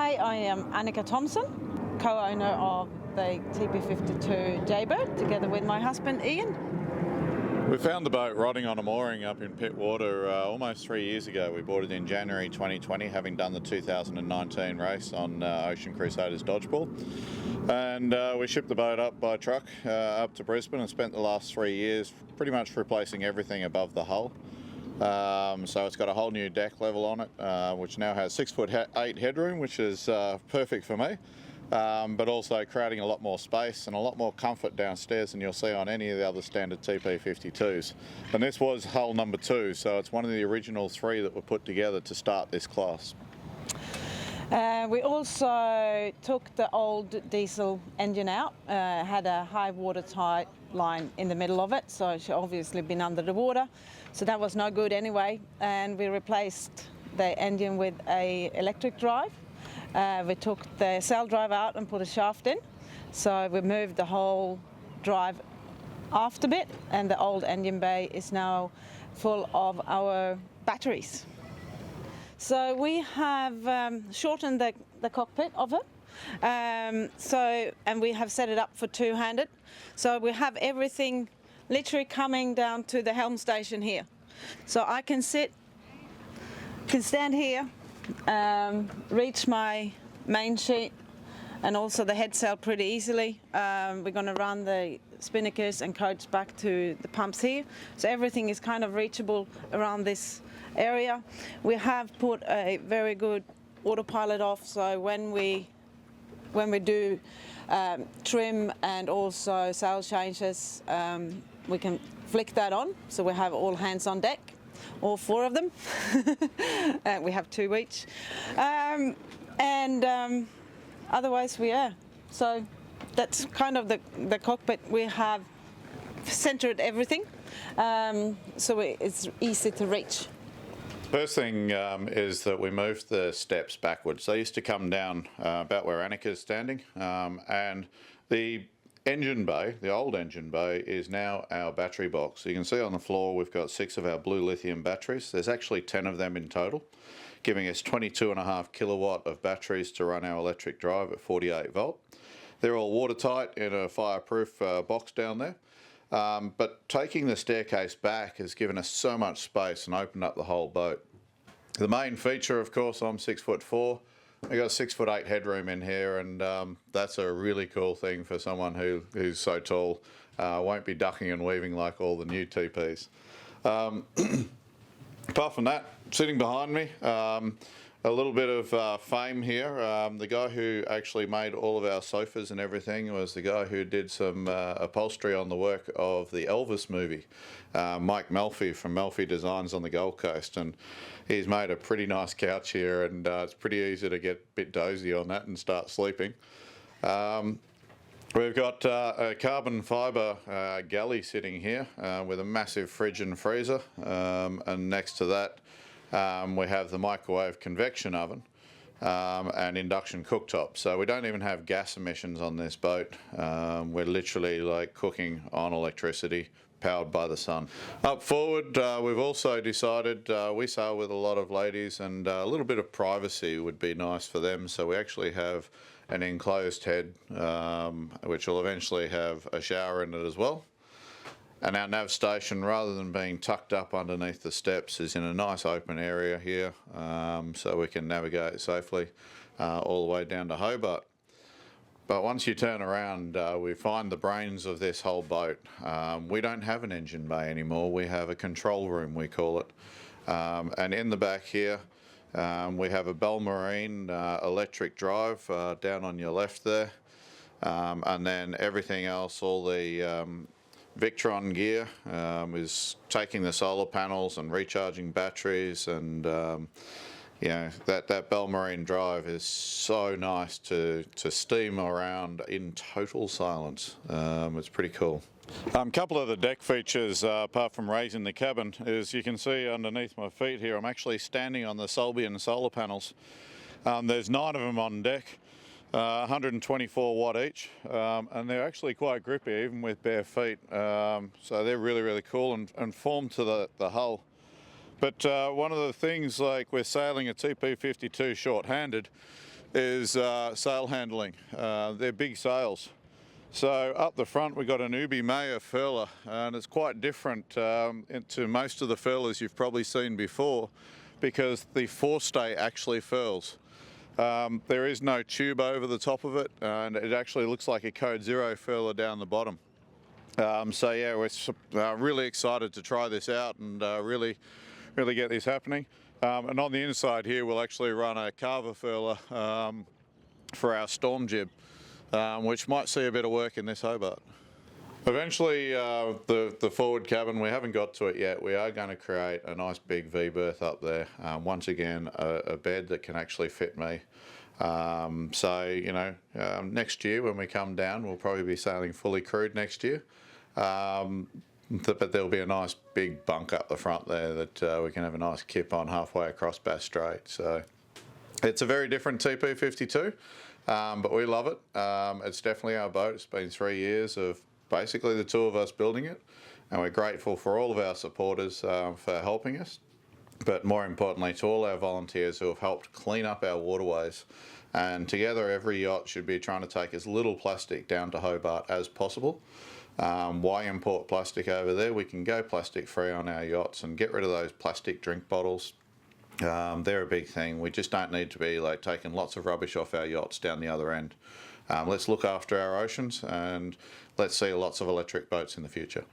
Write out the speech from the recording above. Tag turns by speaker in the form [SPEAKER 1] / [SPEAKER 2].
[SPEAKER 1] Hi, I am Annika Thomson, co-owner of the TP52 J-Bird, together with my husband Ian.
[SPEAKER 2] We found the boat rotting on a mooring up in Pittwater almost 3 years ago. We bought it in January 2020, having done the 2019 race on Ocean Crusaders Dodgeball. And we shipped the boat up by truck up to Brisbane and spent the last 3 years pretty much replacing everything above the hull. So it's got a whole new deck level on it, which now has 6'8" headroom, which is perfect for me. But also creating a lot more space and a lot more comfort downstairs than you'll see on any of the other standard TP52s. And this was hull number 2, so it's one of the original 3 that were put together to start this class.
[SPEAKER 1] We also took the old diesel engine out, had a high watertight line in the middle of it, so it's obviously been under the water, so that was no good anyway, and we replaced the engine with a electric drive. We took the cell drive out and put a shaft in, so we moved the whole drive aft a bit, and the old engine bay is now full of our batteries. So we have shortened the cockpit of it, and we have set it up for two-handed. So we have everything literally coming down to the helm station here. So I can stand here, reach my main sheet and also the head sail pretty easily. We're going to run the spinnakers and coats back to the pumps here. So everything is kind of reachable around this area. We have put a very good autopilot off, so when we do trim and also sail changes, we can flick that on, so we have all hands on deck, all 4 of them. We have 2 each, otherwise we are. So that's kind of the cockpit. We have centered everything, so it's easy to reach.
[SPEAKER 2] First thing is that we moved the steps backwards. They used to come down about where Annika's standing, and the engine bay, the old engine bay, is now our battery box. So you can see on the floor we've got 6 of our blue lithium batteries. There's actually 10 of them in total, giving us 22.5 kilowatt of batteries to run our electric drive at 48 volt. They're all watertight in a fireproof box down there. But taking the staircase back has given us so much space and opened up the whole boat. The main feature, of course, I'm 6'4". I got 6'8" headroom in here, and that's a really cool thing for someone who's so tall. Won't be ducking and weaving like all the new TPs. Apart from that, sitting behind me, a little bit of fame here. The guy who actually made all of our sofas and everything was the guy who did some upholstery on the work of the Elvis movie, Mike Melfi from Melfi Designs on the Gold Coast, and he's made a pretty nice couch here, and it's pretty easy to get a bit dozy on that and start sleeping. We've got a carbon fibre galley sitting here with a massive fridge and freezer, and next to that we have the microwave convection oven and induction cooktop. So we don't even have gas emissions on this boat. We're literally like cooking on electricity, powered by the sun. Up forward, we've also decided we sail with a lot of ladies, and a little bit of privacy would be nice for them. So we actually have an enclosed head, which will eventually have a shower in it as well. And our nav station, rather than being tucked up underneath the steps, is in a nice open area here, so we can navigate safely all the way down to Hobart. But once you turn around, we find the brains of this whole boat. We don't have an engine bay anymore, we have a control room, we call it. And in the back here, we have a Bell Marine electric drive down on your left there. And then everything else, all the Victron gear is taking the solar panels and recharging batteries, and you know, that Bell Marine drive is so nice to steam around in total silence. It's pretty cool. A couple of the deck features, apart from raising the cabin, is you can see underneath my feet here, I'm actually standing on the Solbian solar panels. There's 9 of them on deck. 124 watt each, and they're actually quite grippy even with bare feet, so they're really cool and formed to the hull. But one of the things, like we're sailing a TP52 short-handed, is sail handling. They're big sails. So up the front we've got an Ubi Maya furler, and it's quite different to most of the furlers you've probably seen before, because the forestay actually furls. There is no tube over the top of it, and it actually looks like a Code Zero furler down the bottom. So yeah, we're really excited to try this out and really get this happening. And on the inside here we'll actually run a carver furler for our storm jib, which might see a bit of work in this Hobart. Eventually, the forward cabin, we haven't got to it yet. We are going to create a nice big V-berth up there. Once again, a bed that can actually fit me. So, you know, next year when we come down, we'll probably be sailing fully crewed next year. But there'll be a nice big bunk up the front there that we can have a nice kip on halfway across Bass Strait. So it's a very different TP52, but we love it. It's definitely our boat. It's been 3 years of basically the two of us building it, and we're grateful for all of our supporters for helping us, but more importantly to all our volunteers who have helped clean up our waterways. And together every yacht should be trying to take as little plastic down to Hobart as possible. Why import plastic over there? We can go plastic free on our yachts and get rid of those plastic drink bottles. They're a big thing. We just don't need to be like taking lots of rubbish off our yachts down the other end. Let's look after our oceans, and let's see lots of electric boats in the future.